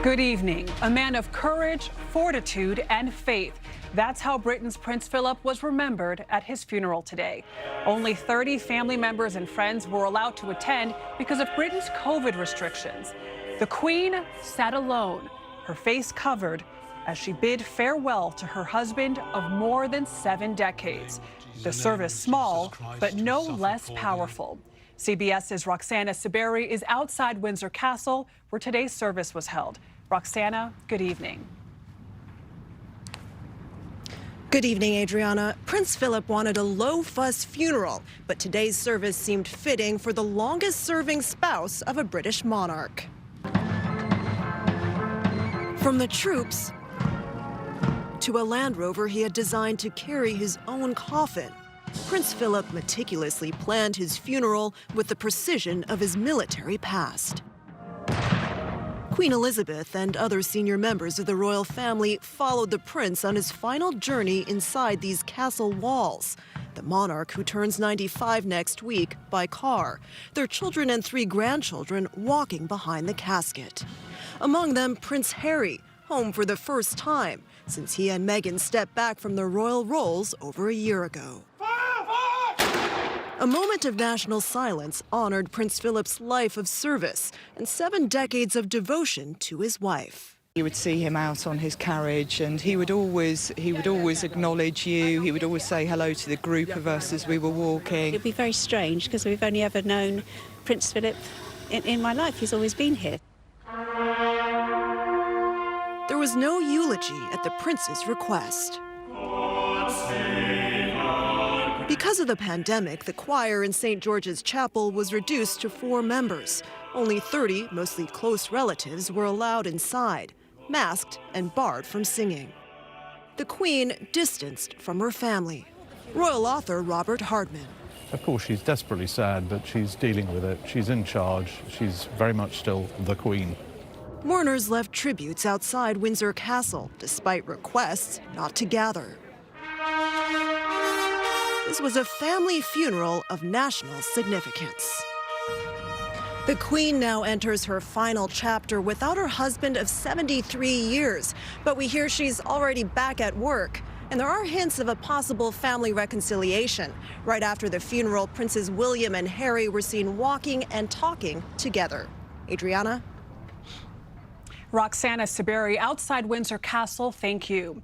Good evening. A man of courage, fortitude, and faith. That's how Britain's Prince Philip was remembered at his funeral today. Only 30 family members and friends were allowed to attend because of Britain's COVID restrictions. The Queen sat alone, her face covered, as she bid farewell to her husband of more than 7 decades. The service small, but no less powerful. CBS's Roxana Saberi is outside Windsor Castle, where today's service was held. Roxana, good evening. Good evening, Adriana. Prince Philip wanted a low-fuss funeral, but today's service seemed fitting for the longest-serving spouse of a British monarch. From the troops to a Land Rover he had designed to carry his own coffin, Prince Philip meticulously planned his funeral with the precision of his military past. Queen Elizabeth and other senior members of the royal family followed the prince on his final journey inside these castle walls. The monarch, who turns 95 next week, by car, their children and 3 grandchildren walking behind the casket. Among them, Prince Harry, home for the first time since he and Meghan stepped back from the royal roles over a year ago. A moment of national silence honored Prince Philip's life of service and 7 decades of devotion to his wife. You would see him out on his carriage and he would always acknowledge you. He would always say hello to the group of us as we were walking. It'd be very strange because we've only ever known Prince Philip in my life. He's always been here. There was no eulogy at the prince's request. Because of the pandemic, the choir in St. George's Chapel was reduced to 4 members. Only 30, mostly close relatives, were allowed inside, masked and barred from singing. The Queen distanced from her family. Royal author Robert Hardman. Of course, she's desperately sad, but she's dealing with it. She's in charge. She's very much still the Queen. Mourners left tributes outside Windsor Castle, despite requests not to gather. This was a family funeral of national significance. The Queen now enters her final chapter without her husband of 73 years, but we hear she's already back at work. And there are hints of a possible family reconciliation. Right after the funeral, Princes William and Harry were seen walking and talking together. Adriana? Roxana Saberi outside Windsor Castle, thank you.